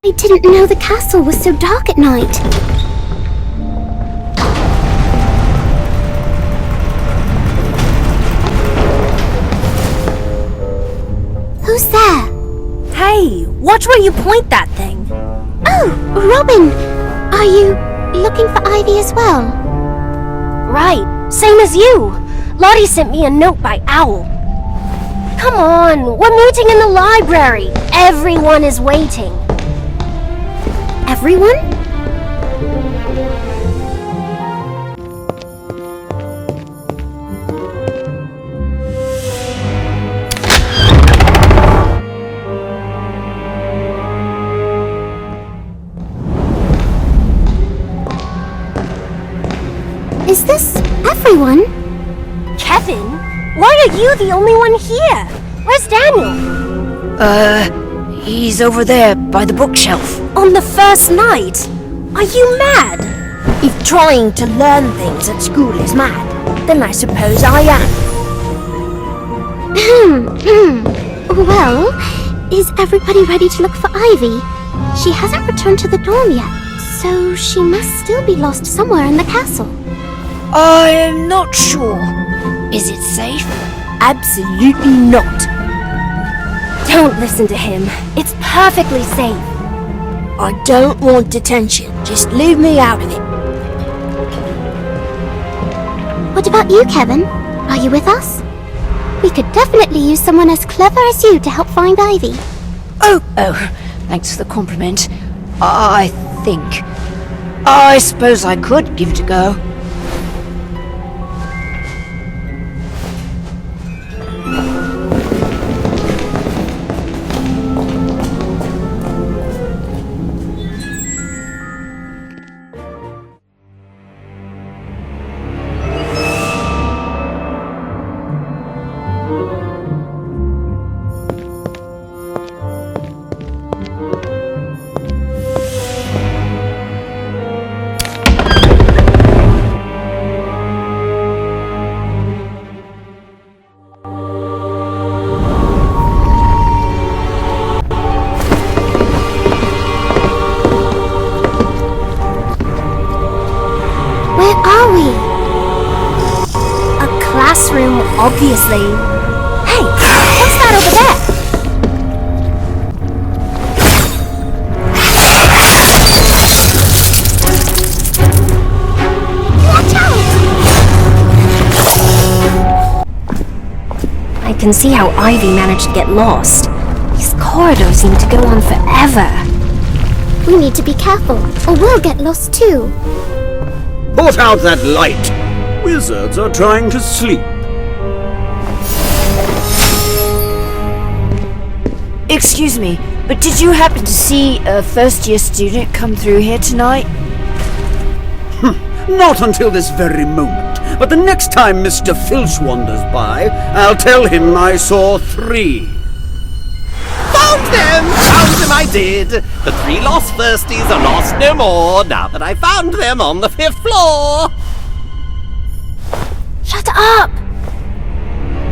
I didn't know the castle was so dark at night. Who's there? Hey, watch where you point that thing. Oh, Robin! Are you looking for Ivy as well? Right, same as you. Lottie sent me a note by Owl. Come on, we're meeting in the library. Everyone is waiting. Everyone? Is this everyone? Kevin? Why are you the only one here? Where's Daniel? He's over there by the bookshelf. On the first night? Are you mad? If trying to learn things at school is mad, then I suppose I am. Well, is everybody ready to look for Ivy? She hasn't returned to the dorm yet, so she must still be lost somewhere in the castle. I'm not sure. Is it safe? Absolutely not. Don't listen to him. It's perfectly safe. I don't want detention. Just leave me out of it. What about you, Kevin? Are you with us? We could definitely use someone as clever as you to help find Ivy. Oh, thanks for the compliment. I suppose I could give it a go. Classroom, obviously. Hey, what's that over there? Watch out! I can see how Ivy managed to get lost. These corridors seem to go on forever. We need to be careful, or we'll get lost too. Put out that light! Wizards are trying to sleep. Excuse me, but did you happen to see a first-year student come through here tonight? Not until this very moment. But the next time Mr. Filch wanders by, I'll tell him I saw 3. Found them! Found them I did! The 3 lost firsties are lost no more, now that I found them on the 5th floor! Shut up!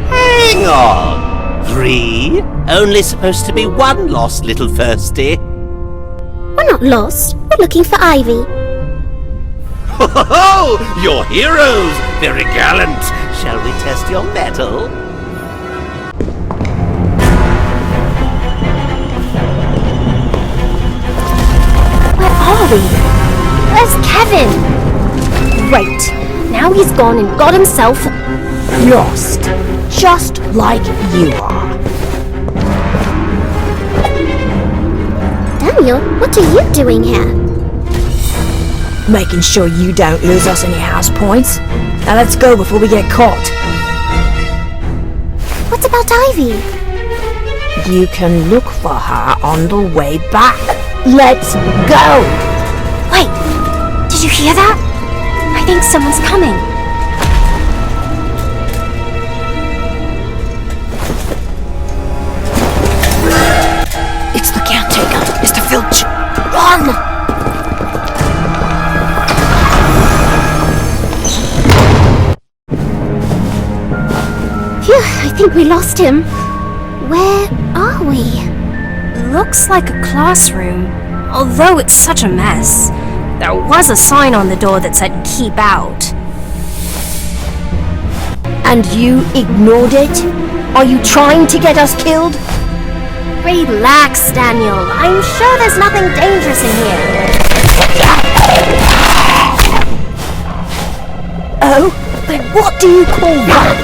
Hang on! 3? Only supposed to be 1 lost little firstie. We're not lost. We're looking for Ivy. Ho ho ho! You're heroes! Very gallant! Shall we test your mettle? Where are we? Where's Kevin? Great. Now he's gone and got himself Lost. Just like you are. Daniel, what are you doing here? Making sure you don't lose us any house points. Now let's go before we get caught. What about Ivy? You can look for her on the way back. Let's go! Wait, did you hear that? I think someone's coming. It's the caretaker, Mr. Filch. Run! Phew, I think we lost him. Where are we? Looks like a classroom. Although it's such a mess, there was a sign on the door that said keep out. And you ignored it? Are you trying to get us killed? Relax, Daniel. I'm sure there's nothing dangerous in here. Oh, but what do you call that?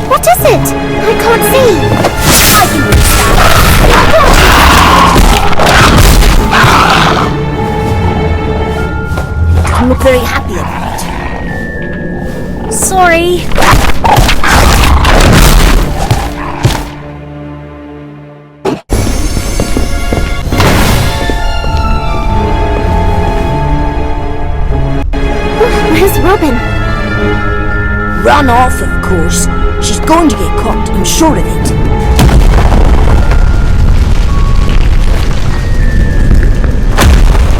What is it? I can't see. I can reach that. You look very happy about it. Sorry. Where's Robin? Run off, of course. She's going to get caught, I'm sure of it.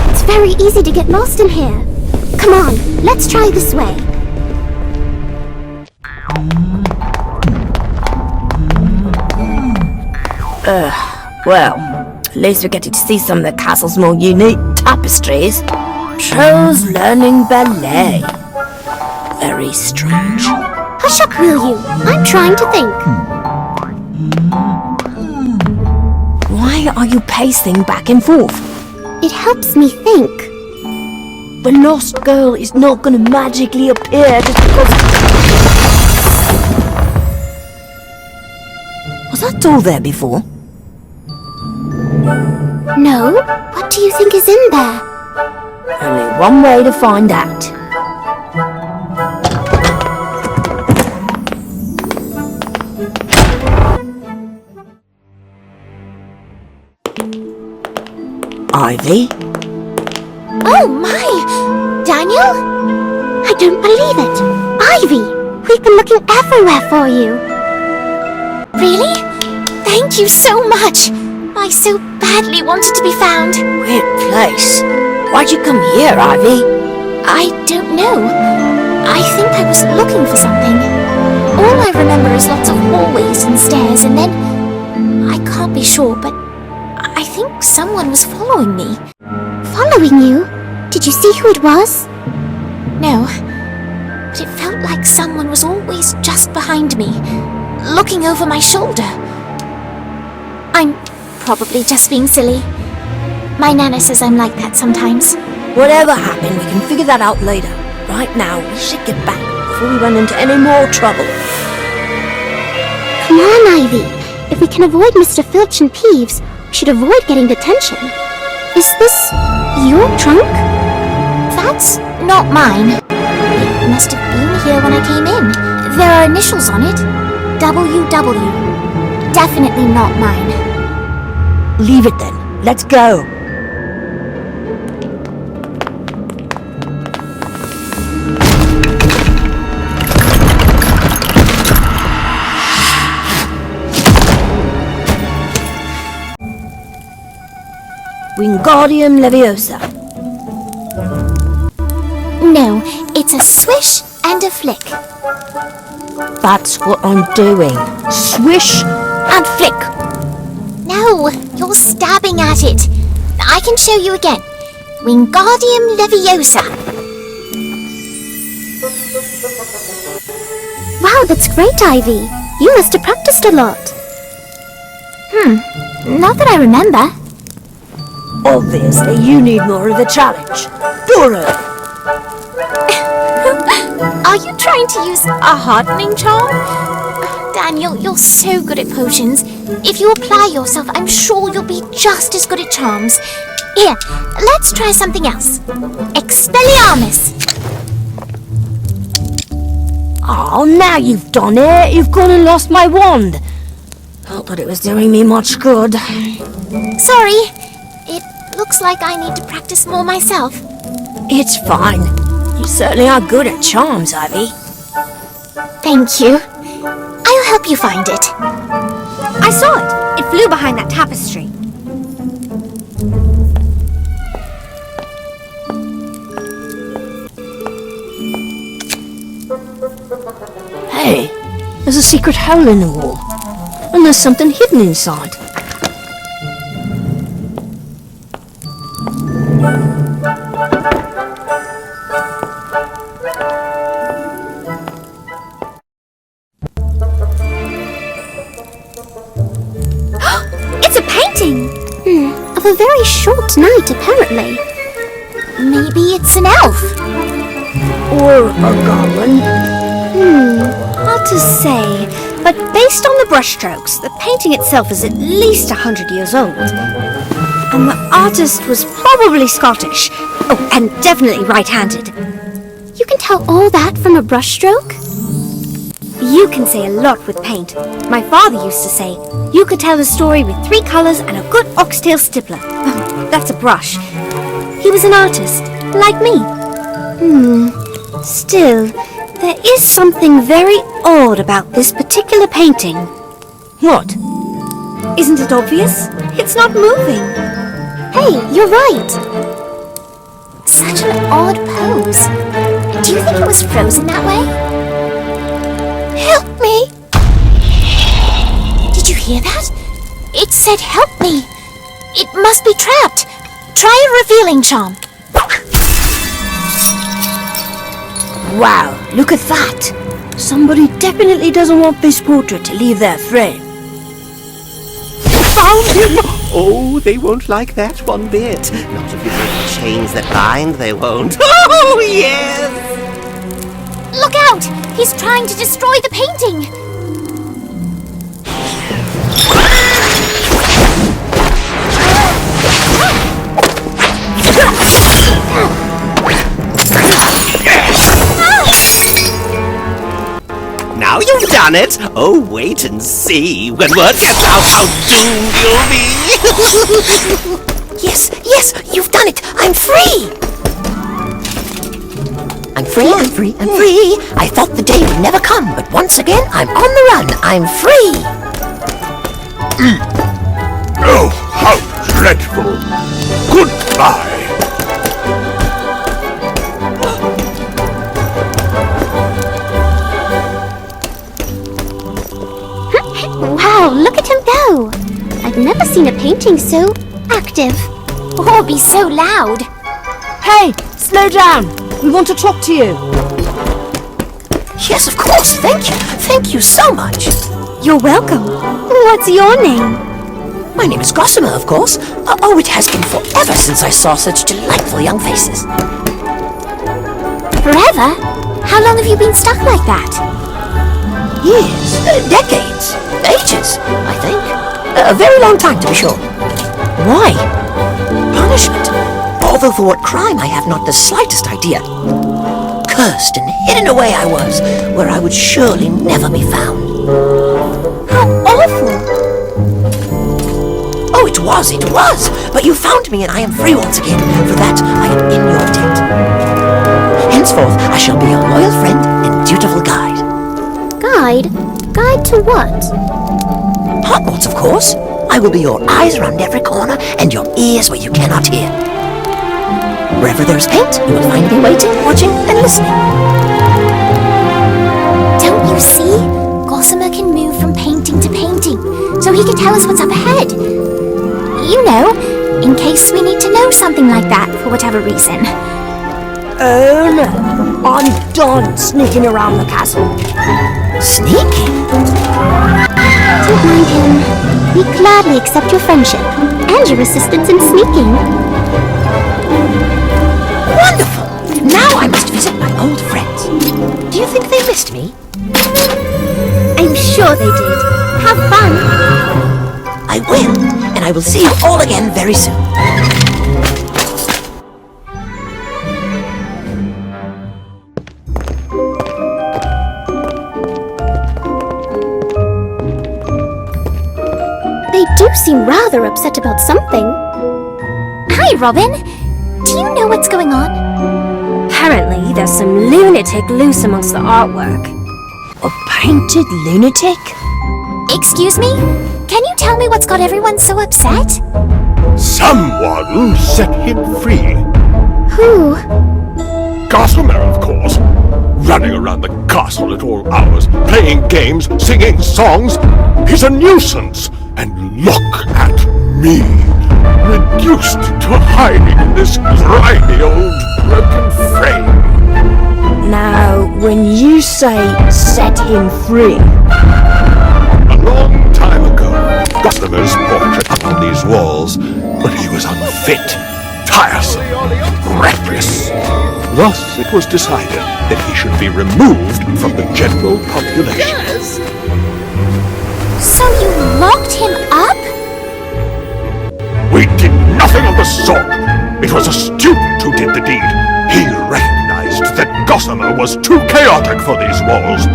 It's very easy to get lost in here. Come on, let's try this way. Well, at least we're getting to see some of the castle's more unique tapestries. Trolls learning ballet. Very strange. Hush up, will you? I'm trying to think. Why are you pacing back and forth? It helps me think. The lost girl is not gonna magically appear just because... Was that door there before? No? What do you think is in there? Only one way to find out. Ivy? Oh my! Daniel? I don't believe it! Ivy! We've been looking everywhere for you! Really? Thank you so much! I so badly wanted to be found. Weird place. Why'd you come here, Ivy? I don't know. I think I was looking for something. All I remember is lots of hallways and stairs, and then... I can't be sure, but I think someone was following me. Following you? Did you see who it was? No, but it felt like someone was always just behind me, looking over my shoulder. I'm probably just being silly. My Nana says I'm like that sometimes. Whatever happened, we can figure that out later. Right now, we should get back before we run into any more trouble. Come on, Ivy. If we can avoid Mr. Filch and Peeves, we should avoid getting detention. Is this your trunk? That's not mine. It must have been here when I came in. There are initials on it. WW. Definitely not mine. Leave it then. Let's go. Wingardium Leviosa. No, it's a swish and a flick. That's what I'm doing. Swish and flick. No, you're stabbing at it. I can show you again. Wingardium Leviosa. Wow, that's great, Ivy. You must have practiced a lot. Not that I remember. Obviously, you need more of the challenge. Dora! Are you trying to use a hardening charm? Daniel, you're so good at potions. If you apply yourself, I'm sure you'll be just as good at charms. Here, let's try something else. Expelliarmus! Oh, now you've done it. You've gone and lost my wand. Not that it was doing me much good. Sorry. It looks like I need to practice more myself. It's fine. You certainly are good at charms, Ivy. Thank you. I'll help you find it. I saw it. It flew behind that tapestry. Hey, there's a secret hole in the wall. And there's something hidden inside. painting. Of a very short night, apparently. Maybe it's an elf. Or a goblin. Hard to say, but based on the brushstrokes, the painting itself is at least 100 years old. And the artist was probably Scottish. Oh, and definitely right-handed. You can tell all that from a brushstroke? You can say a lot with paint. My father used to say, you could tell a story with 3 colours and a good oxtail stippler. That's a brush. He was an artist, like me. Still, there is something very odd about this particular painting. What? Isn't it obvious? It's not moving. Hey, you're right. Such an odd pose. Do you think it was frozen that way? Help me! Did you hear that? It said help me. It must be trapped. Try a revealing charm. Wow, look at that! Somebody definitely doesn't want this portrait to leave their frame. Found him! Oh, they won't like that one bit. Not if you break the chains that bind, they won't. Oh, yes! Look out! He's trying to destroy the painting. Now you've done it! Oh, wait and see. When word gets out how doomed you'll be! Yes, you've done it! I'm free! I'm free, I'm free, I'm free! I thought the day would never come, but once again, I'm on the run. I'm free! Oh, how dreadful! Goodbye! Wow, look at him go! I've never seen a painting so active. Or be so loud. Hey, slow down! We want to talk to you. Yes, of course, thank you. Thank you so much. You're welcome. What's your name? My name is Gossamer, of course. Oh, it has been forever since I saw such delightful young faces. Forever? How long have you been stuck like that? Years, decades, ages, I think. A very long time, to be sure. Why? Punishment. Although for what crime, I have not the slightest idea. Cursed and hidden away I was, where I would surely never be found. How awful! Oh, it was. But you found me and I am free once again. For that, I am in your debt. Henceforth, I shall be your loyal friend and dutiful guide. Guide? Guide to what? Hogwarts, of course. I will be your eyes around every corner and your ears where you cannot hear. Wherever there is paint, you will find me waiting, watching, and listening. Don't you see? Gossamer can move from painting to painting, so he can tell us what's up ahead. You know, in case we need to know something like that for whatever reason. Oh no, I'm done sneaking around the castle. Sneaking? Don't mind him. We gladly accept your friendship and your assistance in sneaking. Wonderful! Now I must visit my old friends. Do you think they missed me? I'm sure they did. Have fun. I will, and I will see you all again very soon. They do seem rather upset about something. Hi, Robin. Do you know what's going on? Apparently, there's some lunatic loose amongst the artwork. A painted lunatic? Excuse me? Can you tell me what's got everyone so upset? Someone set him free. Who? Gossamer, of course. Running around the castle at all hours, playing games, singing songs. He's a nuisance. And look at me, reduced to hiding in this grimy old broken frame. Now, when you say set him free... A long time ago, Gossamer's portrait up on these walls unfit, tiresome, reckless. Thus it was decided that he should be removed from the general population. So you locked him up? We did nothing of the sort. It was a student who did the deed. He recognized that Gossamer was too chaotic for these walls.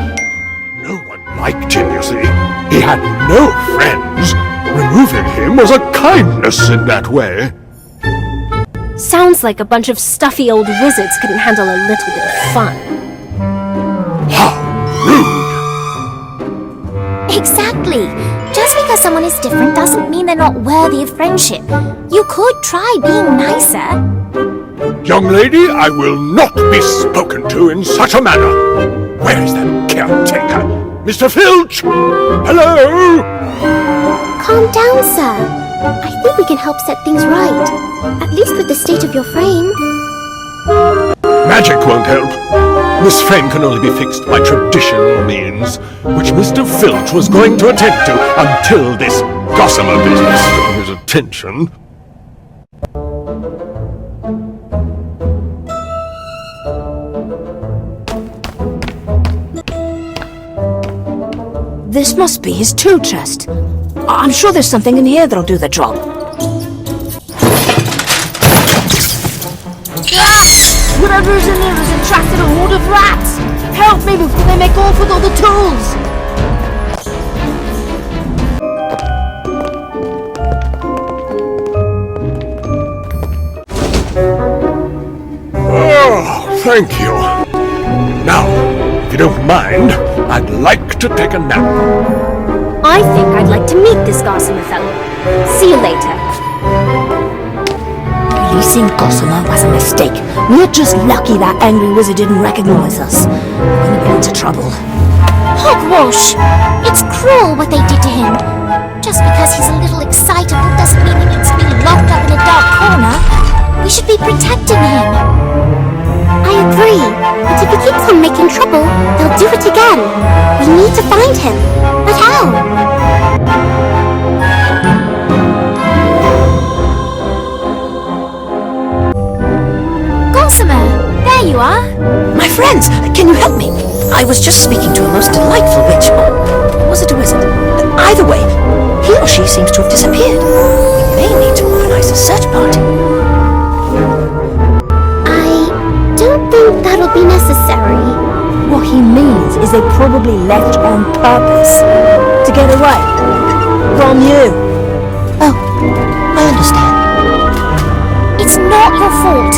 No one liked him, you see. He had no friends. Removing him was a kindness in that way. Sounds like a bunch of stuffy old wizards couldn't handle a little bit of fun. How rude! Exactly. Just because someone is different doesn't mean they're not worthy of friendship. You could try being nicer. Young lady, I will not be spoken to in such a manner. Where is that caretaker? Mr. Filch! Hello? Calm down, sir. I think we can help set things right. At least with the state of your frame. Magic won't help. This frame can only be fixed by traditional means, which Mr. Filch was going to attend to until this Gossamer business got his attention. This must be his tool chest. I'm sure there's something in here that'll do the job. Whatever is in there has attracted a horde of rats! Help me before they make off with all the tools! Oh, thank you. Now, if you don't mind, I'd like to take a nap. I think I'd like to meet this Gossamer fellow. See you later. Releasing Gossamer was a mistake. We're just lucky that angry wizard didn't recognize us. We're gonna get into trouble. Hogwash! It's cruel what they did to him. Just because he's a little excitable doesn't mean he needs to be locked up in a dark corner. We should be protecting him. I agree, but if he keeps on making trouble, they'll do it again. We need to find him. But how? Gossamer, there you are. My friends, can you help me? I was just speaking to a most delightful witch. Or was it a wizard? Either way, he or she seems to have disappeared. We may need to organize a search party. I don't think that'll be necessary. What he means is they probably left on purpose. To get away. From you. Oh, I understand. It's not your fault.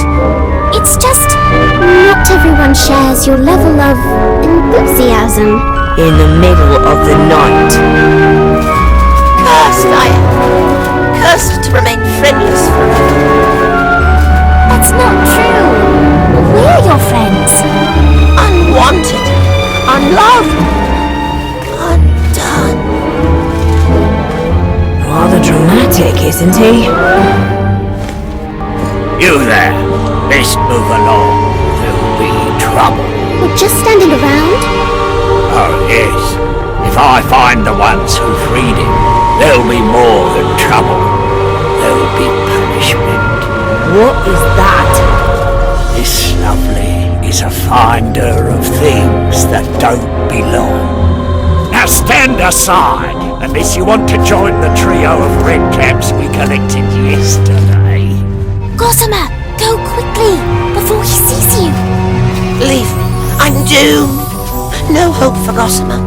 It's just not everyone shares your level of enthusiasm. In the middle of the night. Cursed I am. Cursed to remain friendless forever. That's not true. We're your friends. Unwanted. Unloved. Undone. Rather dramatic, isn't he? You there! Let's move along. There'll be trouble. We're just standing around. Oh, yes. If I find the ones who freed him, there'll be more than trouble. There'll be punishment. What is that? This lovely is a finder of things that don't belong. Now stand aside, unless you want to join the trio of red caps we collected yesterday. Gossamer, go quickly before he sees you. Leave me. I'm doomed. No hope for Gossamer.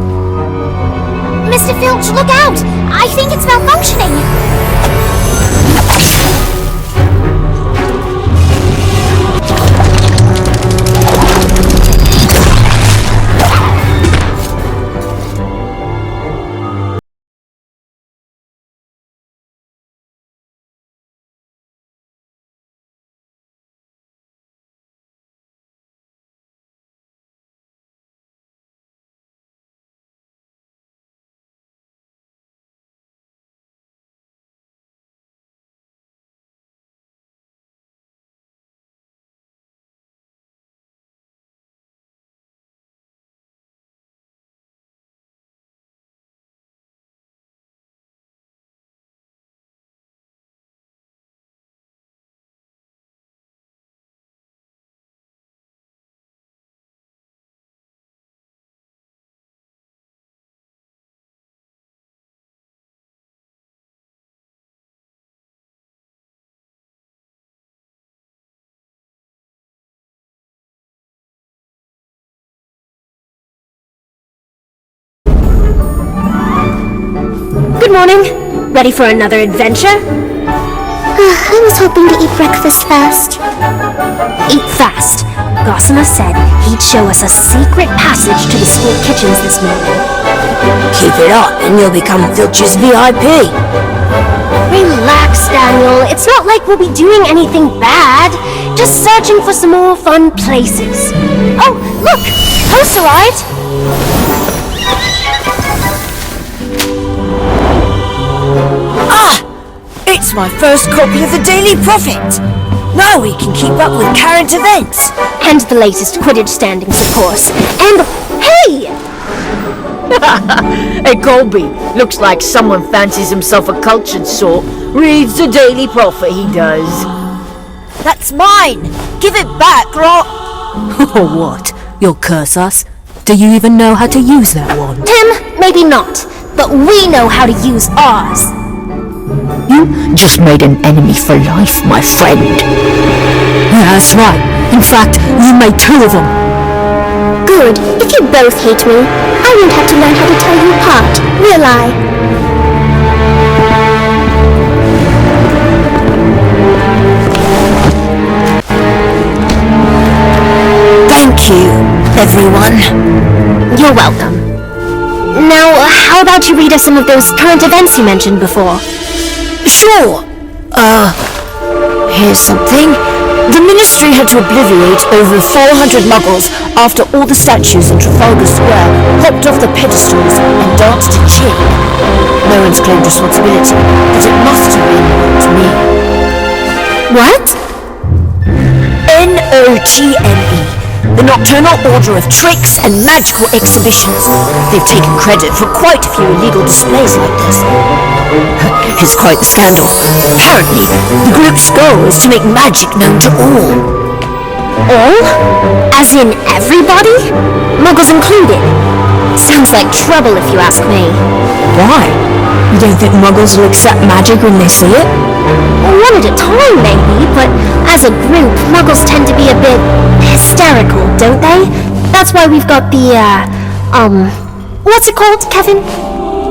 Mr. Filch, look out! I think it's malfunctioning. morning. Ready for another adventure? I was hoping to eat breakfast first. Eat fast. Gossamer said he'd show us a secret passage to the school kitchens this morning. Keep it up and you'll become Filch's VIP. Relax, Daniel. It's not like we'll be doing anything bad. Just searching for some more fun places. Oh, look! Post arrived! It's my first copy of the Daily Prophet. Now we can keep up with current events. And the latest Quidditch standings, of course. And, hey! Hey, Colby, looks like someone fancies himself a cultured sort. Reads the Daily Prophet, he does. That's mine. Give it back, Rot. Or what? You'll curse us? Do you even know how to use that one? Tim, maybe not. But we know how to use ours. You just made an enemy for life, my friend. That's right. In fact, you made two of them. Good. If you both hate me, I won't have to learn how to tell you apart, will I? Thank you, everyone. You're welcome. Now, how about you read us some of those current events you mentioned before? Sure. Here's something. The Ministry had to obliviate over 400 muggles after all the statues in Trafalgar Square hopped off the pedestals and danced a jig. No one's claimed responsibility, but it must have been to me. What? NOTME. The Nocturnal Order of Tricks and Magical Exhibitions. They've taken credit for quite a few illegal displays like this. It's quite the scandal. Apparently, the group's goal is to make magic known to all. All? As in everybody? Muggles included? Sounds like trouble if you ask me. Why? You don't think Muggles will accept magic when they see it? One at a time, maybe, but as a group, Muggles tend to be a bit hysterical, don't they? That's why we've got the, what's it called, Kevin?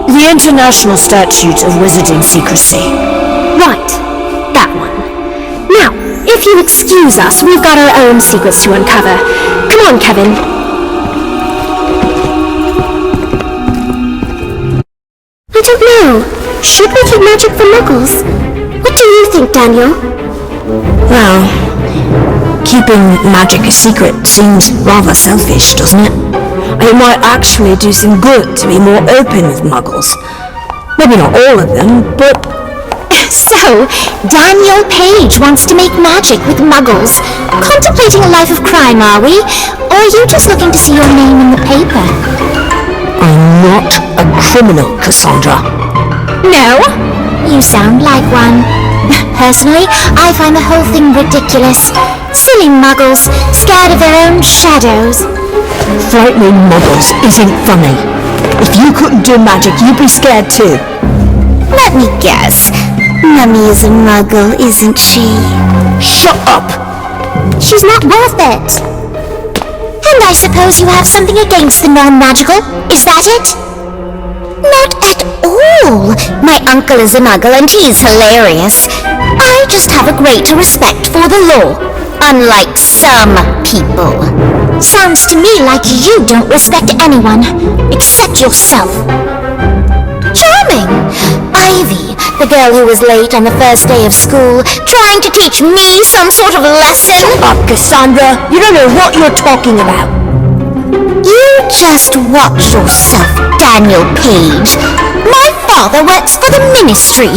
The International Statute of Wizarding Secrecy. Right, that one. Now, if you'll excuse us, we've got our own secrets to uncover. Come on, Kevin. I don't know. Should we keep magic for Muggles? What do you think, Daniel? Well, keeping magic a secret seems rather selfish, doesn't it? It might actually do some good to be more open with Muggles. Maybe not all of them, but... So, Daniel Page wants to make magic with Muggles. Contemplating a life of crime, are we? Or are you just looking to see your name in the paper? I'm not a criminal, Cassandra. No? You sound like one. Personally, I find the whole thing ridiculous. Silly Muggles, scared of their own shadows. Frightening Muggles isn't funny. If you couldn't do magic, you'd be scared too. Let me guess. Mummy is a Muggle, isn't she? Shut up! She's not worth it. And I suppose you have something against the non-magical? Is that it? Not at all. My uncle is a Muggle and he's hilarious. I just have a greater respect for the law, unlike some people. Sounds to me like you don't respect anyone, except yourself. Charming! Ivy, the girl who was late on the first day of school, trying to teach me some sort of lesson. Shut up, Cassandra! You don't know what you're talking about. You just watch yourself, Daniel Page. My father works for the Ministry.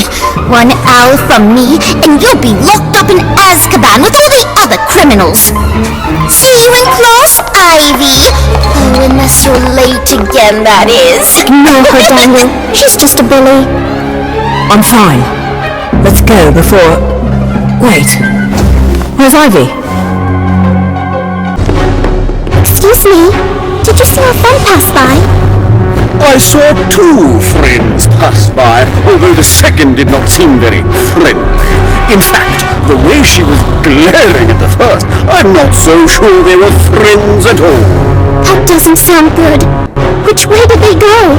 One owl from me, and you'll be locked up in Azkaban with all the other criminals. See you in class, Ivy. Oh, unless you're late again, that is. Ignore her, Daniel. She's just a bully. I'm fine. Let's go before... Wait. Where's Ivy? Excuse me. Did you see our friend pass by? I saw two friends pass by, although the second did not seem very friendly. In fact, the way she was glaring at the first, I'm not so sure they were friends at all. That doesn't sound good. Which way did they go?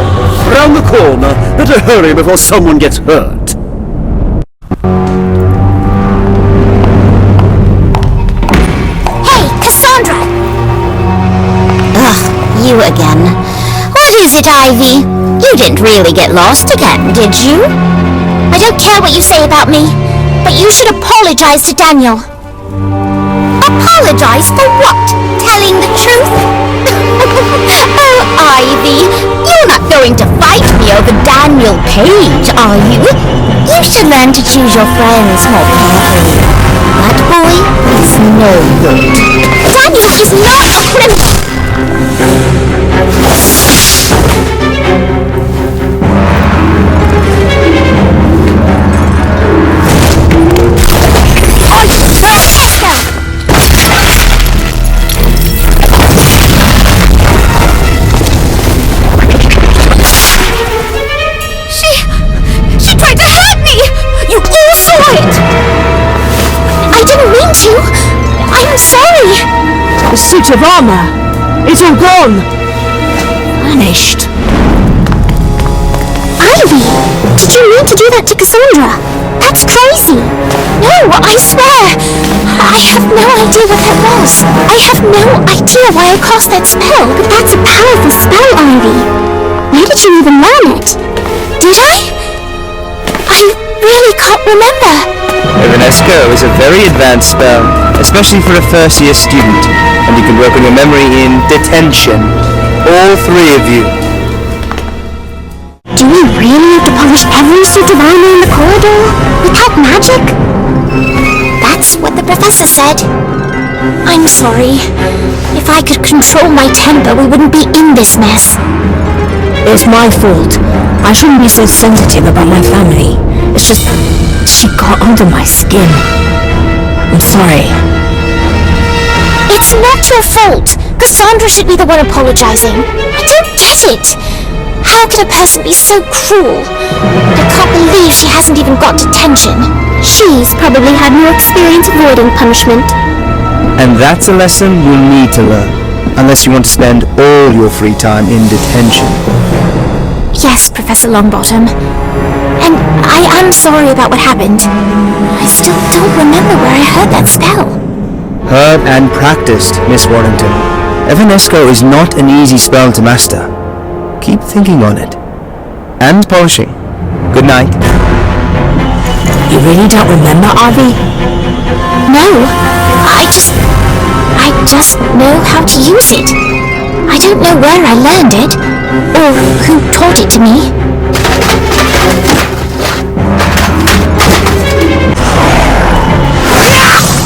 Round the corner. Better hurry before someone gets hurt. Hey, Cassandra! Ugh, you again. What is it, Ivy? You didn't really get lost again, did you? I don't care what you say about me, but you should apologize to Daniel. Apologize for what? Telling the truth? Oh, Ivy, you're not going to fight me over Daniel Page, are you? You should learn to choose your friends more carefully. That boy is no good. Daniel is not a criminal! She tried to hurt me! You all saw it! I didn't mean to! I'm sorry! The suit of armor. It's all gone. Vanished. Ivy! Did you mean to do that to Cassandra? That's crazy! No, I swear! I have no idea what that was. I have no idea why I cast that spell, but that's a powerful spell, Ivy. Where did you even learn it? Did I? I really can't remember. Evanesco is a very advanced spell, especially for a first-year student, and you can work on your memory in detention. All three of you. Do we really have to polish every suit of armor in the corridor? Without magic? That's what the professor said. I'm sorry. If I could control my temper, we wouldn't be in this mess. It's my fault. I shouldn't be so sensitive about my family. It's just, she got under my skin. I'm sorry. It's not your fault. Cassandra should be the one apologizing. I don't get it. How can a person be so cruel? I can't believe she hasn't even got detention. She's probably had more experience avoiding punishment. And that's a lesson you'll need to learn, unless you want to spend all your free time in detention. Yes, Professor Longbottom. And I am sorry about what happened. I still don't remember where I heard that spell. Heard and practiced, Miss Warrington. Evanesco is not an easy spell to master. Keep thinking on it. And polishing. Good night. You really don't remember, Ivy? No, I just know how to use it. I don't know where I learned it, or who taught it to me.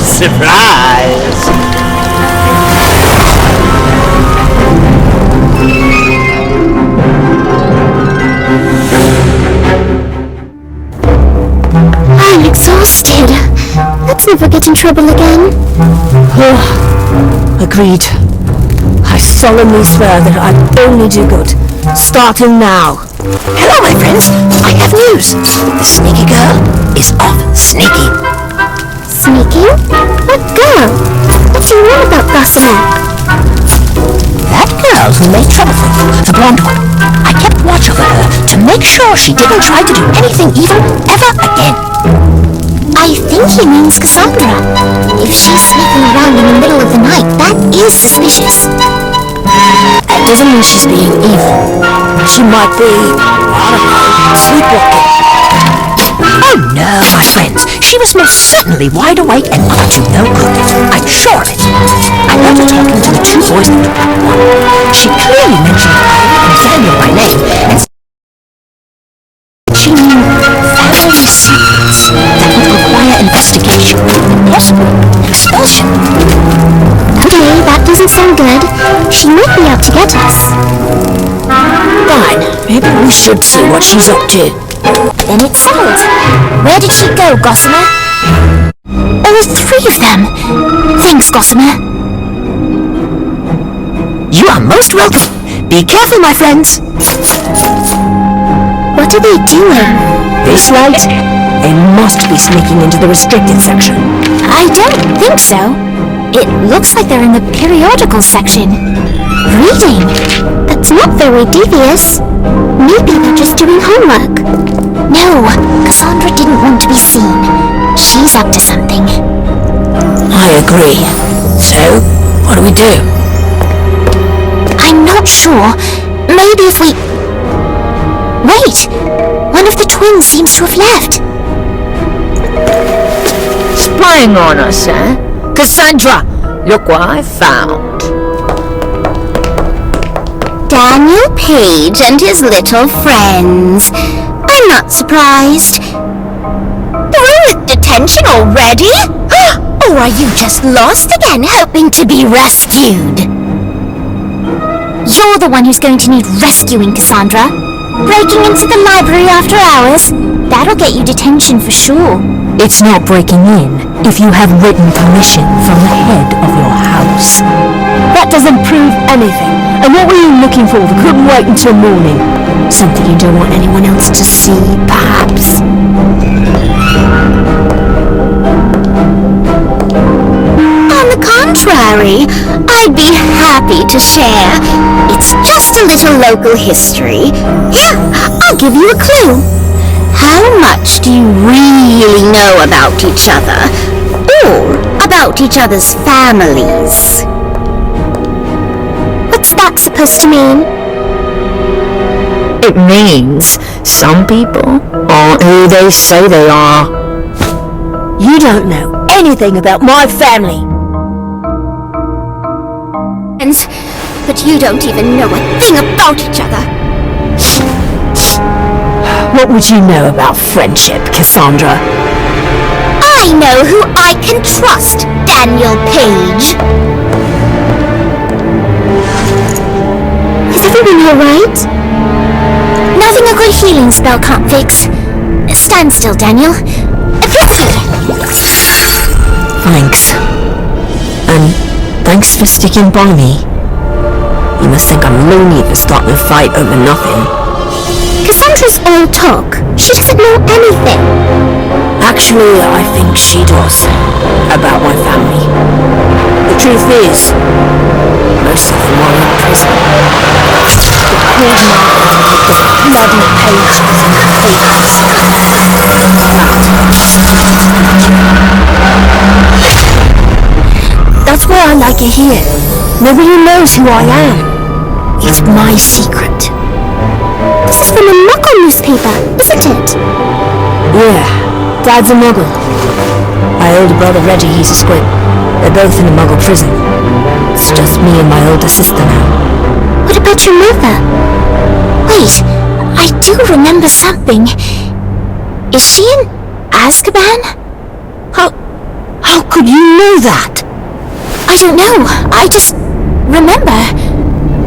Surprise! I'm exhausted. Let's never get in trouble again. Agreed. I solemnly swear that I'd only do good. Starting now. Hello, my friends. I have news. The sneaky girl is off sneaky. Sneaky? What girl? What's you on about, Gossamer? That girl who made trouble for you, the blonde one. I kept watch over her to make sure she didn't try to do anything evil ever again. I think he means Cassandra. If she's sneaking around in the middle of the night, that is suspicious. That doesn't mean she's being evil. She might be, I don't know, sleepwalking. Oh no, my friends. She was most certainly wide awake and up to no good. I'm sure of it. I heard her talking to the two boys in the one. She clearly mentioned Ivy and Daniel by name, and she knew family secrets that would require investigation, possible expulsion. Okay, that doesn't sound good. She might be out to get us. Fine, maybe we should see what she's up to. Then it's settled. Where did she go, Gossamer? All three of them. Thanks, Gossamer. You are most welcome. Be careful, my friends. What are they doing? This light? They must be sneaking into the restricted section. I don't think so. It looks like they're in the periodical section. Reading. But It's not very devious. Maybe they're just doing homework. No, Cassandra didn't want to be seen. She's up to something. I agree. So, what do we do? I'm not sure. Maybe if we... Wait! One of the twins seems to have left. Spying on us, eh? Cassandra, look what I found. Daniel Page and his little friends. I'm not surprised. Through with detention already? Or are you just lost again, hoping to be rescued? You're the one who's going to need rescuing, Cassandra. Breaking into the library after hours? That'll get you detention for sure. It's not breaking in if you have written permission from the head of your house. That doesn't prove anything. And what were you looking for that couldn't wait until morning? Something you don't want anyone else to see, perhaps. On the contrary, I'd be happy to share. It's just a little local history. Here, I'll give you a clue. How much do you really know about each other? Or about each other's families? What's that supposed to mean? It means some people aren't who they say they are. You don't know anything about my family. But you don't even know a thing about each other. What would you know about friendship, Cassandra? I know who I can trust, Daniel Page. Is everyone alright? Nothing a good healing spell can't fix. Stand still, Daniel. Thanks. And thanks for sticking by me. You must think I'm lonely for starting a fight over nothing. Cassandra's all talk. She doesn't know anything. Actually, I think she does. About my family. The truth is, most of them are in prison. The bloody pages and That's why I like it here. Nobody knows who I am. It's my secret. This is from a Muggle newspaper, isn't it? Yeah, Dad's a Muggle. My older brother Reggie, he's a Squib. They're both in a Muggle prison. It's just me and my older sister now. What about your mother? Wait, I do remember something. Is she in Azkaban? How could you know that? I don't know. I just remember.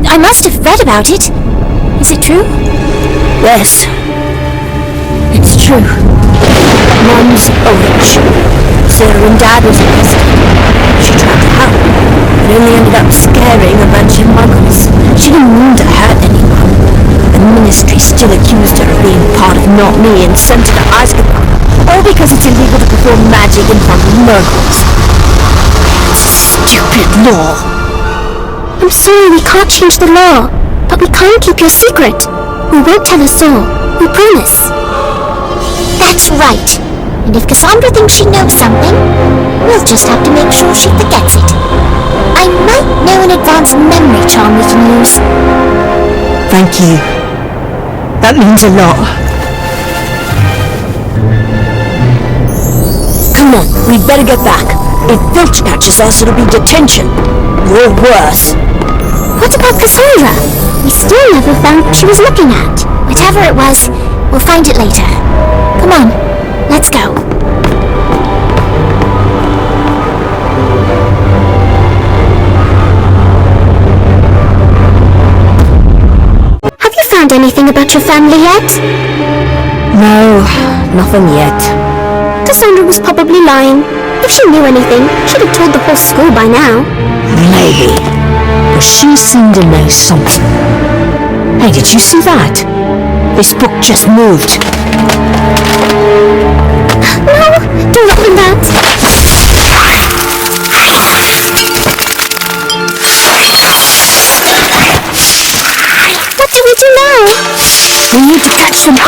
I must have read about it. Is it true? Yes. It's true. Mum's a witch. Sarah and Dad was arrested. She tried to help, but only ended up scaring a bunch of Muggles. She didn't mean to hurt anyone. The Ministry still accused her of being part of Not Me and sent her to Azkaban. All because it's illegal to perform magic in front of Muggles. Stupid law. I'm sorry we can't change the law, but we can't keep your secret. We won't tell a soul. We promise. That's right. And if Cassandra thinks she knows something, we'll just have to make sure she forgets it. I might know an advanced memory charm we can use. Thank you. That means a lot. Come on, we'd better get back. If Filch catches us, it'll be detention. Or worse. What about Cassandra? We still never found what she was looking at. Whatever it was, we'll find it later. Come on, let's go. Have you found anything about your family yet? No, nothing yet. Cassandra was probably lying. If she knew anything, she'd have told the whole school by now. Maybe. But she seemed to know something. Hey, did you see that? This book just moved. No, don't open that.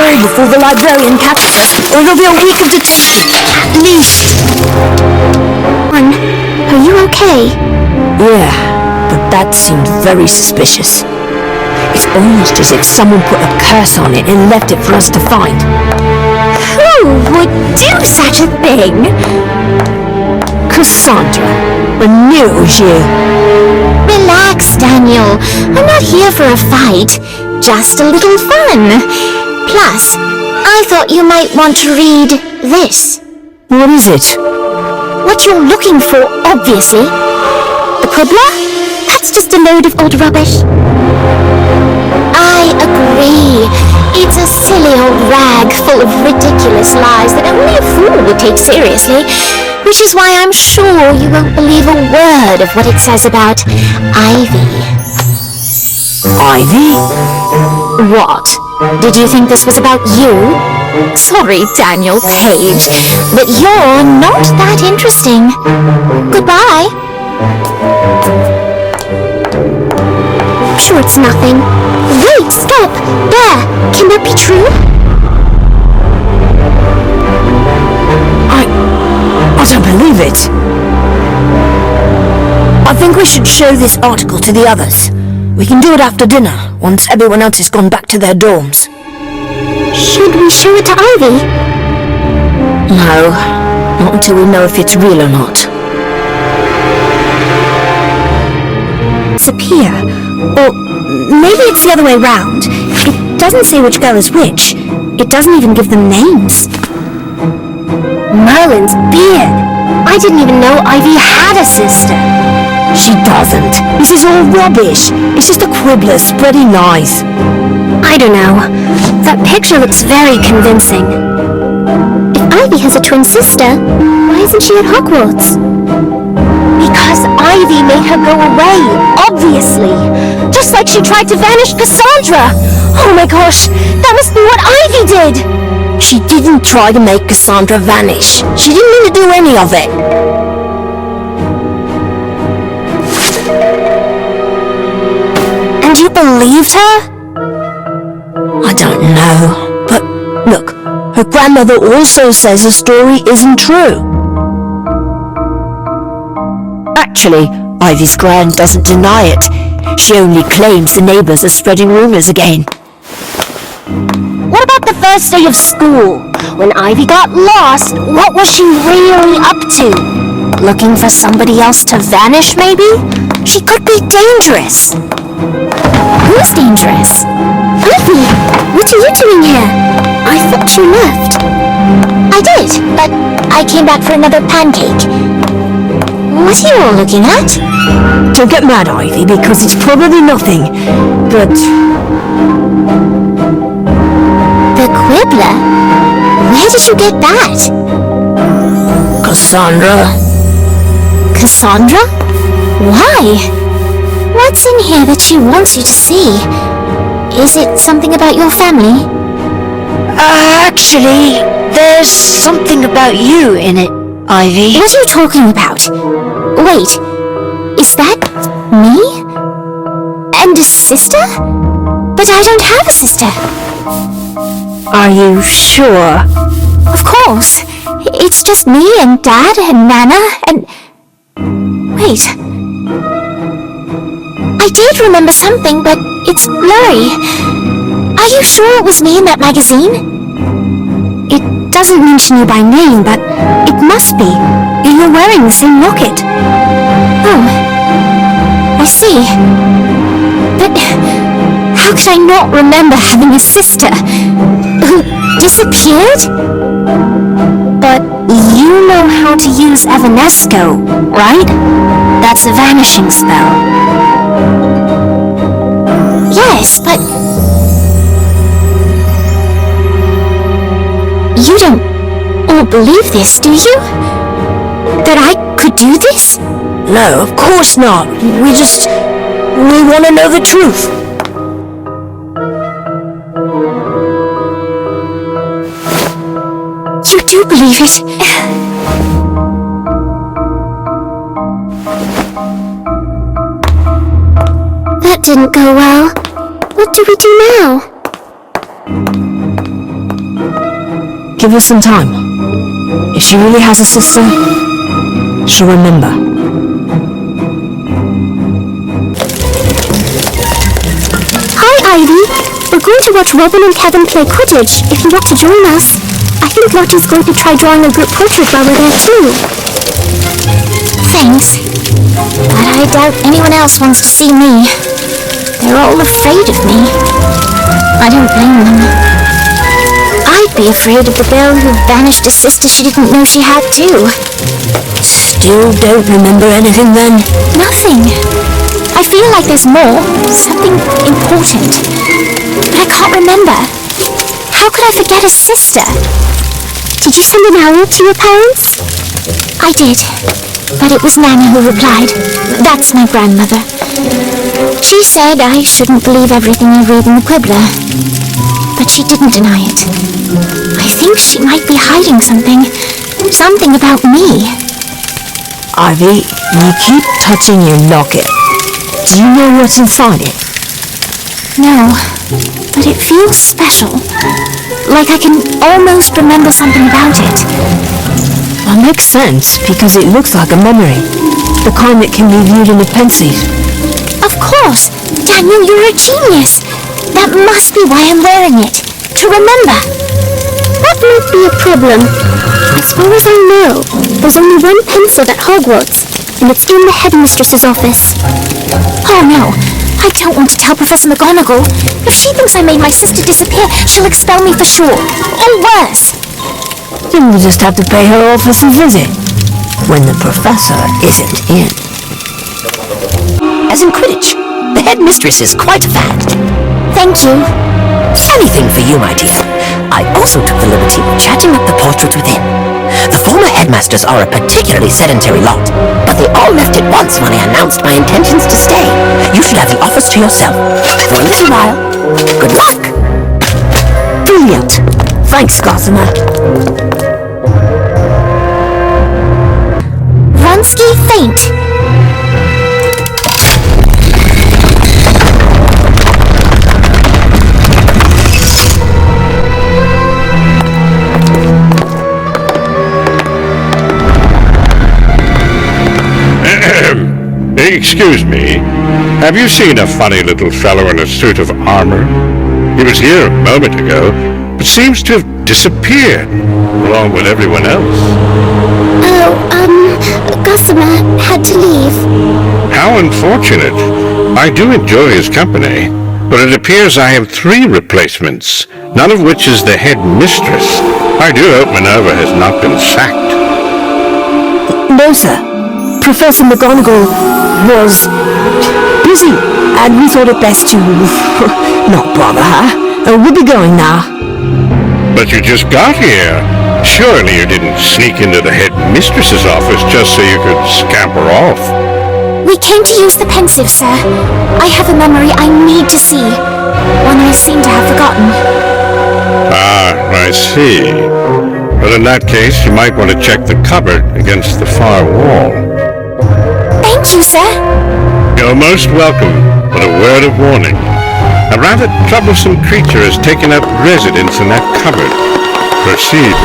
Hurry before the librarian catches us, or it'll be a week of detention at least. Are you okay? Yeah, but that seemed very suspicious. It's almost as if someone put a curse on it and left it for us to find. Who would do such a thing? Cassandra, I knew it was you. Relax, Daniel. I'm not here for a fight. Just a little fun. Plus, I thought you might want to read this. What is it? What you're looking for, obviously. The quibbler? That's just a load of old rubbish. I agree. It's a silly old rag full of ridiculous lies that only a fool would take seriously. Which is why I'm sure you won't believe a word of what it says about Ivy. Ivy? What? Did you think this was about you? Sorry, Daniel Page, but you're not that interesting. Goodbye. Sure, it's nothing. Wait, stop! There! Can that be true? I don't believe it. I think we should show this article to the others. We can do it after dinner, once everyone else has gone back to their dorms. Should we show it to Ivy? No, not until we know if it's real or not. Disappear. Or maybe it's the other way round. It doesn't say which girl is which. It doesn't even give them names. Merlin's beard. I didn't even know Ivy had a sister. She doesn't. This is all rubbish. It's just a quibbler spreading lies. I don't know. That picture looks very convincing. If Ivy has a twin sister, why isn't she at Hogwarts? Because Ivy made her go away, obviously. Just like she tried to vanish Cassandra. Oh my gosh, that must be what Ivy did. She didn't try to make Cassandra vanish. She didn't mean to do any of it. And you believed her? I don't know. But look, her grandmother also says the story isn't true. Actually, Ivy's gran doesn't deny it. She only claims the neighbors are spreading rumors again. What about the first day of school? When Ivy got lost, what was she really up to? Looking for somebody else to vanish, maybe? She could be dangerous. Who's dangerous? Ivy, what are you doing here? I thought you left. I did, but I came back for another pancake. What are you all looking at? Don't get mad, Ivy, because it's probably nothing. But The quibbler? Where did you get that? Cassandra? Cassandra? Why? What's in here that she wants you to see? Is it something about your family? Actually, there's something about you in it, Ivy. What are you talking about? Wait, is that me? And a sister? But I don't have a sister. Are you sure? Of course. It's just me and Dad and Nana and... Wait. I did remember something, but it's blurry. Are you sure it was me in that magazine? It doesn't mention you by name, but it must be. You're wearing the same locket. Oh. I see. But how could I not remember having a sister who disappeared? But you know how to use Evanesco, right? That's a vanishing spell. Yes, but... You don't all believe this, do you? That I could do this? No, of course not. We want to know the truth. You do believe it? That didn't go well. What do we do now? Give her some time. If she really has a sister, she'll remember. Hi, Ivy. We're going to watch Robin and Kevin play Quidditch, if you want to join us. I think Lottie's going to try drawing a group portrait while we're there too. Thanks. But I doubt anyone else wants to see me. They're all afraid of me. I don't blame them. I'd be afraid of the girl who banished a sister she didn't know she had too. Still don't remember anything then? Nothing. I feel like there's more. Something important. But I can't remember. How could I forget a sister? Did you send an owl to your parents? I did. But it was Nana who replied. That's my grandmother. She said I shouldn't believe everything I read in the Quibbler. But she didn't deny it. I think she might be hiding something. Something about me. Ivy, you keep touching your locket. Do you know what's inside it? No, but it feels special. Like I can almost remember something about it. That makes sense, because it looks like a memory. The kind that can be viewed in a pensieve. Of course! Daniel, you're a genius! That must be why I'm wearing it. To remember. That might be a problem. As far as I know, there's only one pencil at Hogwarts, and it's in the headmistress's office. Oh no, I don't want to tell Professor McGonagall. If she thinks I made my sister disappear, she'll expel me for sure. Or worse. Then we'll just have to pay her office a visit. When the professor isn't in. As in Quidditch, the headmistress is quite a fan. Thank you. Anything for you, my dear. I also took the liberty of chatting up the portrait within. The former headmasters are a particularly sedentary lot, but they all left at once when I announced my intentions to stay. You should have the office to yourself for a little while. Good luck! Brilliant! Thanks, Gossamer. Runsky faint. Excuse me. Have you seen a funny little fellow in a suit of armor? He was here a moment ago, but seems to have disappeared, along with everyone else. Gossamer had to leave. How unfortunate. I do enjoy his company, but it appears I have 3 replacements, none of which is the head mistress. I do hope Minerva has not been sacked. No, sir. Professor McGonagall was busy, and we thought it best to not bother her. We'll be going now. But you just got here. Surely you didn't sneak into the head mistress's office just so you could scamper off. We came to use the pensieve, sir. I have a memory I need to see. One I seem to have forgotten. Ah, I see. Well, in that case, you might want to check the cupboard against the far wall. Thank you, sir. You're most welcome, but a word of warning. A rather troublesome creature has taken up residence in that cupboard. Proceed.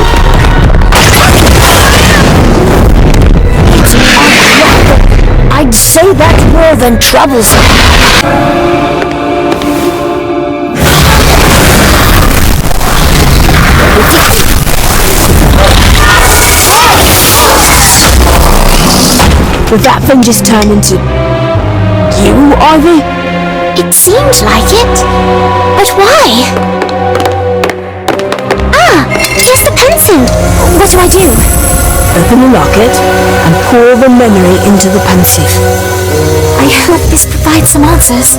I'd say that's more than troublesome. Would that thing just turn into you, Ivy? It seemed like it. But why? Ah! Here's the pencil! What do I do? Open the locket and pour the memory into the pensieve. I hope this provides some answers.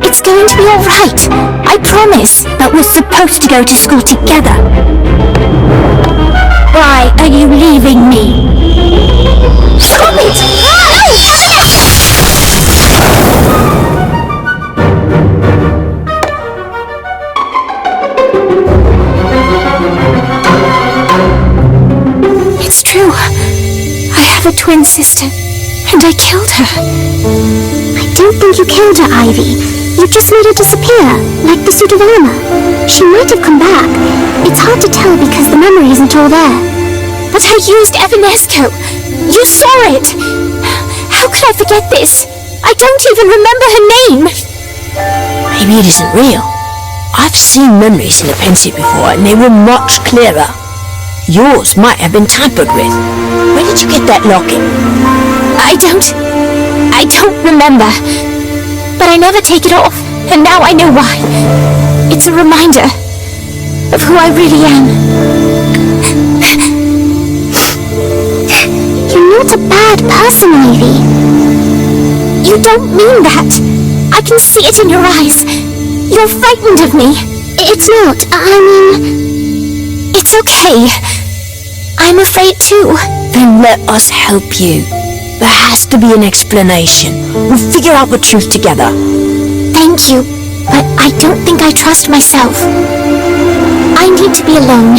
It's going to be alright. I promise. But we're supposed to go to school together. Why are you leaving me? Stop it! It's true. I have a twin sister, and I killed her. I don't think you killed her, Ivy. You just made her disappear, like the suit of armor. She might have come back. It's hard to tell because the memory isn't all there. But I used Evanesco. You saw it. How could I forget this? I don't even remember her name. Maybe it isn't real. I've seen memories in the pensive before and they were much clearer. Yours might have been tampered with. Where did you get that locket? I don't remember. But I never take it off, and now I know why. It's a reminder of who I really am. You're not a bad person, Ivy. You don't mean that. I can see it in your eyes. You're frightened of me. It's not. It's okay. I'm afraid too. Then let us help you. There has to be an explanation. We'll figure out the truth together. Thank you, but I don't think I trust myself. I need to be alone.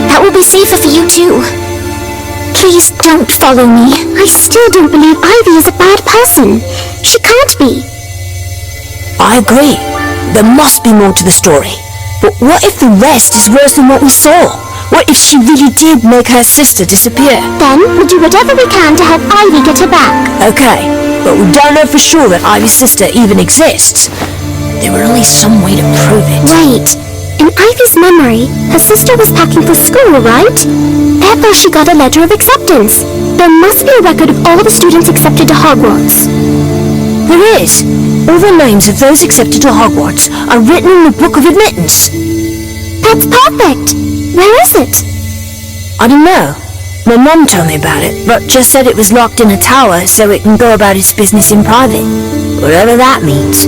That will be safer for you too. Please don't follow me. I still don't believe Ivy is a bad person. She can't be. I agree. There must be more to the story. But what if the rest is worse than what we saw? What if she really did make her sister disappear? Then we'll do whatever we can to help Ivy get her back. Okay, but we don't know for sure that Ivy's sister even exists. There were only some way to prove it. Wait. In Ivy's memory, her sister was packing for school, right? Therefore she got a letter of acceptance. There must be a record of all the students accepted to Hogwarts. There is. All the names of those accepted to Hogwarts are written in the Book of Admittance. That's perfect. Where is it? I don't know. My mom told me about it, but just said it was locked in a tower so it can go about its business in private. Whatever that means.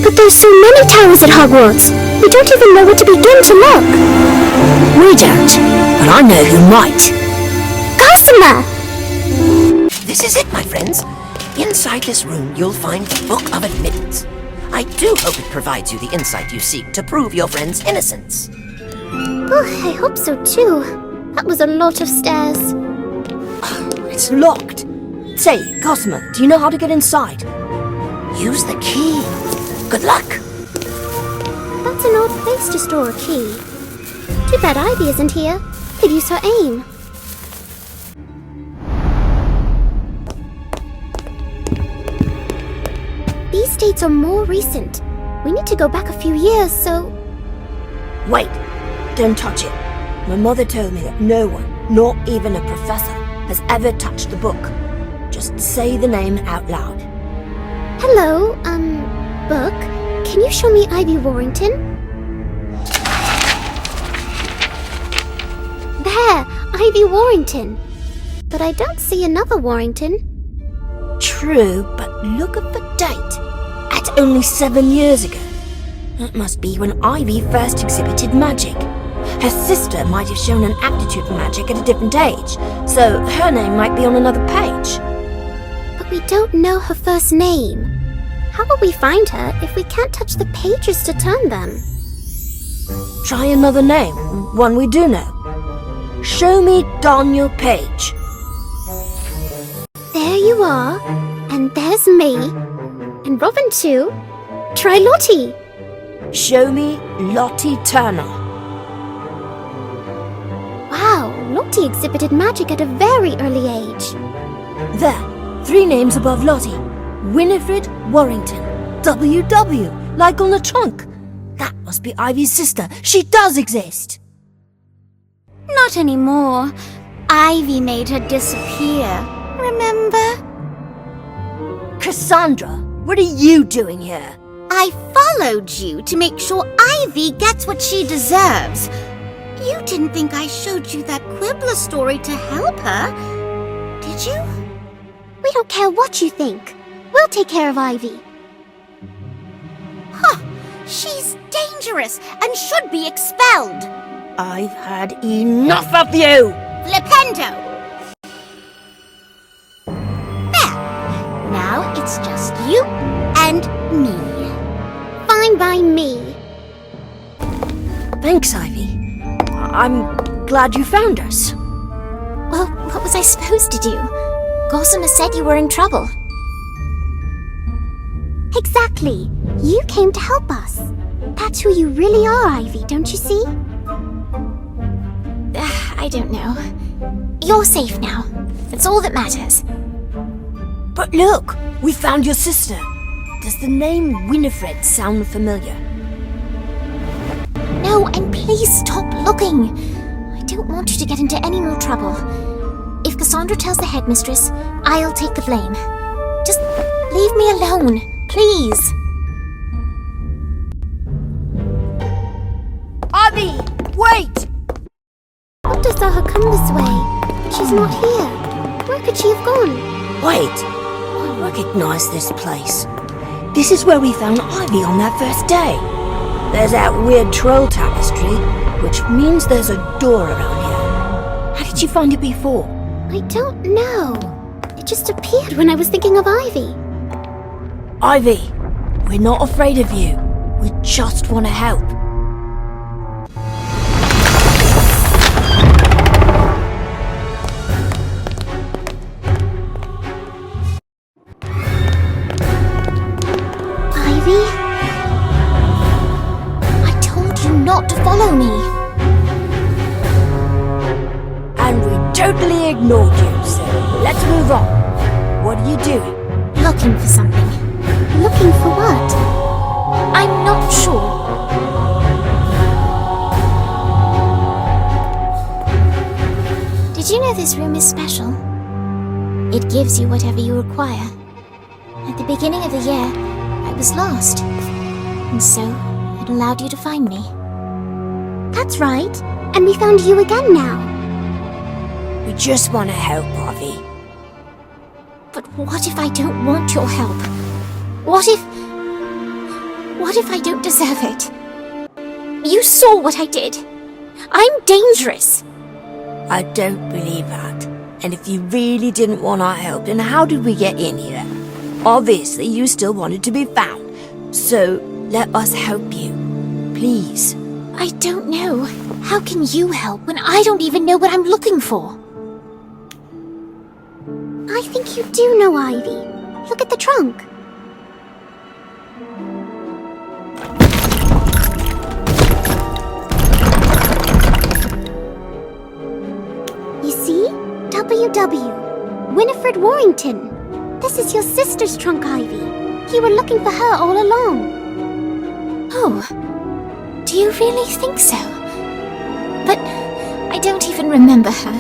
But there's so many towers at Hogwarts. We don't even know where to begin to look. We don't, but I know who might. Gossamer! This is it, my friends. Inside this room, you'll find the Book of Admittance. I do hope it provides you the insight you seek to prove your friend's innocence. Oh, I hope so too. That was a lot of stairs. It's locked. Say, Gossamer, do you know how to get inside? Use the key. Good luck. That's an odd place to store a key. Too bad Ivy isn't here. Could use her aim. These dates are more recent. We need to go back a few years, so... Wait, don't touch it. My mother told me that no one, not even a professor, has ever touched the book. Just say the name out loud. Hello, book? Can you show me Ivy Warrington? There, Ivy Warrington. But I don't see another Warrington. True, but look at the date. That's only 7 years ago. That must be when Ivy first exhibited magic. Her sister might have shown an aptitude for magic at a different age, so her name might be on another page. But we don't know her first name. How will we find her if we can't touch the pages to turn them? Try another name, one we do know. Show me Daniel Page. There you are, and there's me, and Robin too. Try Lottie. Show me Lottie Turner. Wow, Lottie exhibited magic at a very early age. There, 3 names above Lottie. Winifred Warrington. WW, like on the trunk. That must be Ivy's sister. She does exist. Not anymore. Ivy made her disappear. Remember? Cassandra, what are you doing here? I followed you to make sure Ivy gets what she deserves. You didn't think I showed you that Quibbler story to help her, did you? We don't care what you think. We'll take care of Ivy. Huh. She's dangerous and should be expelled. I've had enough of you! Flipendo! There. Now it's just you and me. Fine by me. Thanks, Ivy. I'm glad you found us. Well, what was I supposed to do? Gossamer said you were in trouble. Exactly. You came to help us. That's who you really are, Ivy, don't you see? I don't know. You're safe now. That's all that matters. But look, we found your sister. Does the name Winifred sound familiar? No, and please stop looking. I don't want you to get into any more trouble. If Cassandra tells the headmistress, I'll take the blame. Just leave me alone, please. Addi, wait! Doctor saw her come this way. She's not here. Where could she have gone? Wait, I recognize this place. This is where we found Ivy on that first day. There's that weird troll tapestry, which means there's a door around here. How did you find it before? I don't know. It just appeared when I was thinking of Ivy. Ivy, we're not afraid of you. We just want to help. Ivy? I told you not to follow me. And we totally ignored you, so let's move on. What are you doing? Looking for something. Looking for what? I'm not sure. Did you know this room is special? It gives you whatever you require. At the beginning of the year, I was lost. And so, it allowed you to find me. That's right. And we found you again now. We just want to help, Ivy. But what if I don't want your help? What if I don't deserve it? You saw what I did. I'm dangerous. I don't believe that. And if you really didn't want our help, then how did we get in here? Obviously, you still wanted to be found. So, let us help you. Please. I don't know. How can you help when I don't even know what I'm looking for? I think you do know, Ivy. Look at the trunk. You see? WW. Winifred Warrington. This is your sister's trunk, Ivy. You were looking for her all along. Oh. Do you really think so? But I don't even remember her.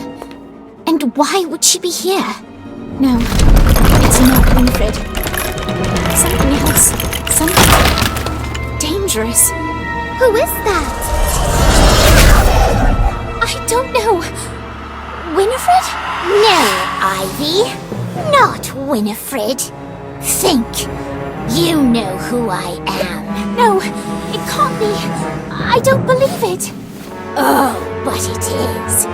And why would she be here? No, it's not Winifred. Something else. Something dangerous. Who is that? I don't know. Winifred? No, Ivy. Not Winifred. Think. You know who I am. No, it can't be. I don't believe it. Oh, but it is.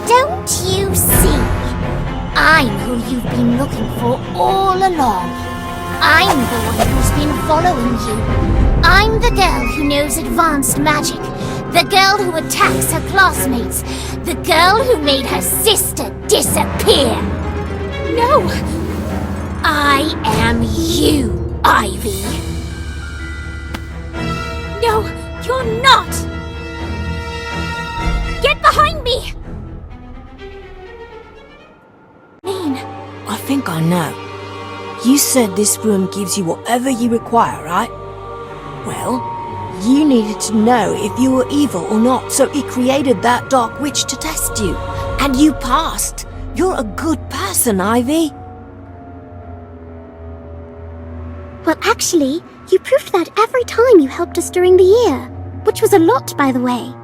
Don't you see? I'm who you've been looking for all along. I'm the one who's been following you. I'm the girl who knows advanced magic. The girl who attacks her classmates. The girl who made her sister disappear. No! I am you, Ivy. No, you're not! Get behind me! I think I know. You said this room gives you whatever you require, right? Well, you needed to know if you were evil or not, so it created that dark witch to test you. And you passed. You're a good person, Ivy. Well, actually, you proved that every time you helped us during the year. Which was a lot, by the way.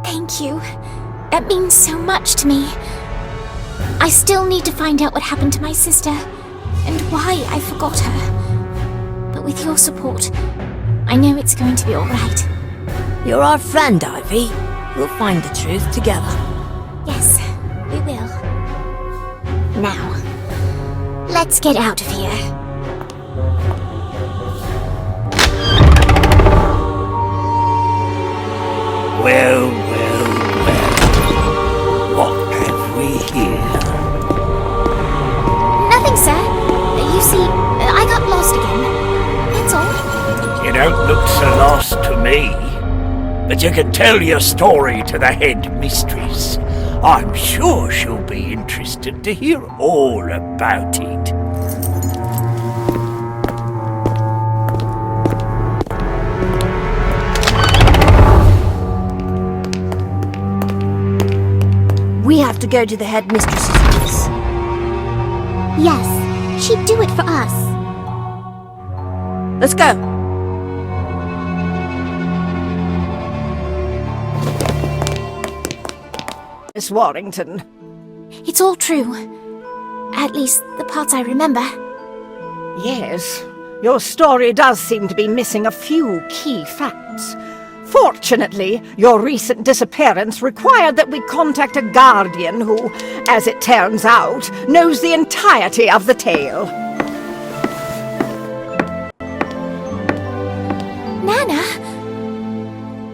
Thank you. That means so much to me. I still need to find out what happened to my sister, and why I forgot her. But with your support, I know it's going to be alright. You're our friend, Ivy. We'll find the truth together. Yes, we will. Now, let's get out of here. Well. What have we here? Nothing, sir. You see, I got lost again. That's all. loss to me. But you can tell your story to the head mistress. I'm sure she'll be interested to hear all about it. We have to go to the headmistress's office. Yes, she'd do it for us. Let's go. Miss Warrington. It's all true. At least the parts I remember. Yes, your story does seem to be missing a few key facts. Fortunately, your recent disappearance required that we contact a guardian who, as it turns out, knows the entirety of the tale. Nana?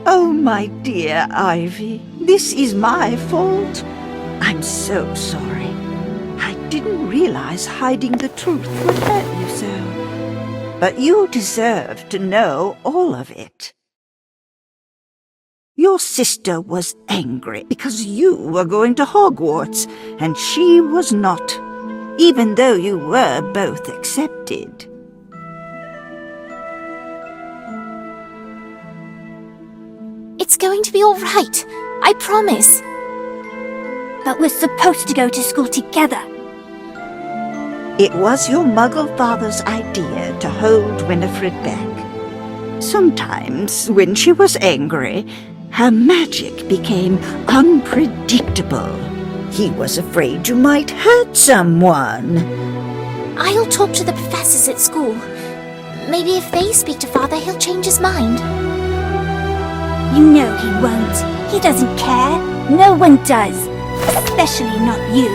Oh, my dear Ivy, this is my fault. I'm so sorry. I didn't realize hiding the truth would hurt you so. But you deserve to know all of it. Your sister was angry because you were going to Hogwarts, and she was not, even though you were both accepted. It's going to be all right. I promise. But we're supposed to go to school together. It was your Muggle father's idea to hold Winifred back. Sometimes, when she was angry, her magic became unpredictable. He was afraid you might hurt someone. I'll talk to the professors at school. Maybe if they speak to Father, he'll change his mind. You know he won't. He doesn't care. No one does. Especially not you.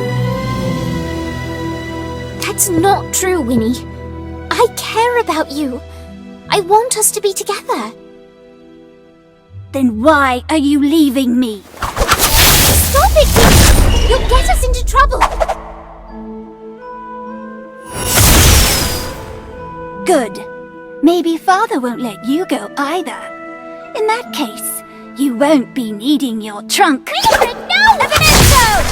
That's not true, Winnie. I care about you. I want us to be together. Then why are you leaving me? Stop it, Winnie! You'll get us into trouble. Good. Maybe Father won't let you go either. In that case, you won't be needing your trunk. Winifred, no! Evanesco!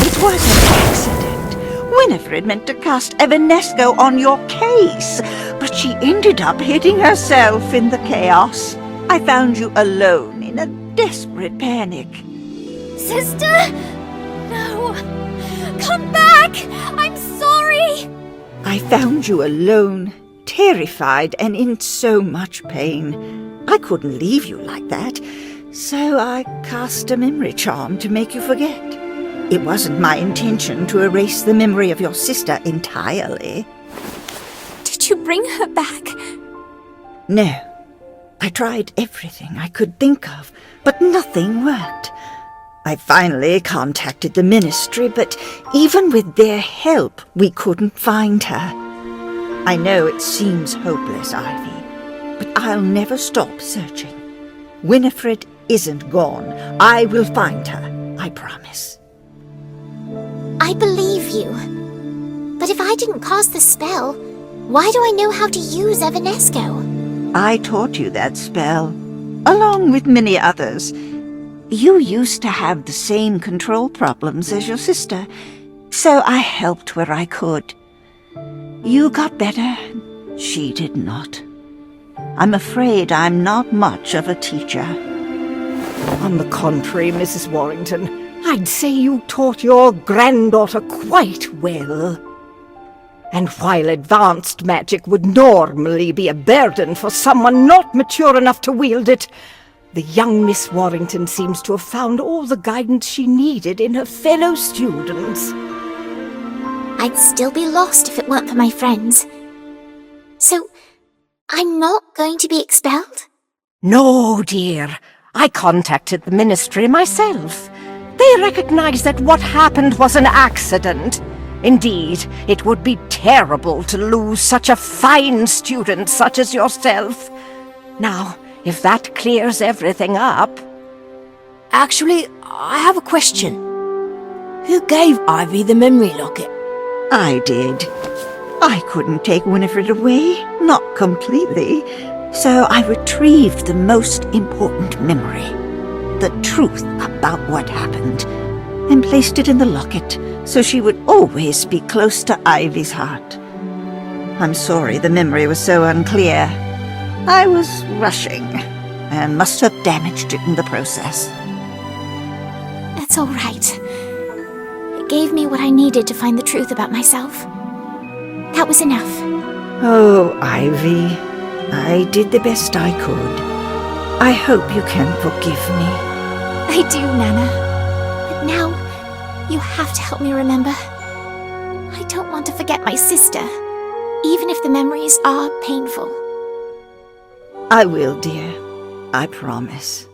It was an accident. Winifred meant to cast Evanesco on your case, but she ended up hitting herself in the chaos. I found you alone in a desperate panic. Sister? No. Come back! I'm sorry! I found you alone, terrified and in so much pain. I couldn't leave you like that, so I cast a memory charm to make you forget. It wasn't my intention to erase the memory of your sister entirely. Did you bring her back? No. I tried everything I could think of, but nothing worked. I finally contacted the ministry, but even with their help, we couldn't find her. I know it seems hopeless, Ivy, but I'll never stop searching. Winifred isn't gone. I will find her, I promise. I believe you. But if I didn't cast the spell, why do I know how to use Evanesco? I taught you that spell, along with many others. You used to have the same control problems as your sister, so I helped where I could. You got better, she did not. I'm afraid I'm not much of a teacher. On the contrary, Mrs. Warrington, I'd say you taught your granddaughter quite well. And while advanced magic would normally be a burden for someone not mature enough to wield it, the young Miss Warrington seems to have found all the guidance she needed in her fellow students. I'd still be lost if it weren't for my friends. So, I'm not going to be expelled? No, dear. I contacted the ministry myself. They recognized that what happened was an accident. Indeed, it would be terrible to lose such a fine student such as yourself. Now, if that clears everything up... Actually, I have a question. Who gave Ivy the memory locket? I did. I couldn't take Winifred away, not completely. So I retrieved the most important memory, the truth about what happened, and placed it in the locket so she would always be close to Ivy's heart. I'm sorry the memory was so unclear. I was rushing and must have damaged it in the process. That's all right. It gave me what I needed to find the truth about myself. That was enough. Oh, Ivy, I did the best I could. I hope you can forgive me. I do, Nana. But now, you have to help me remember. I don't want to forget my sister, even if the memories are painful. I will, dear. I promise.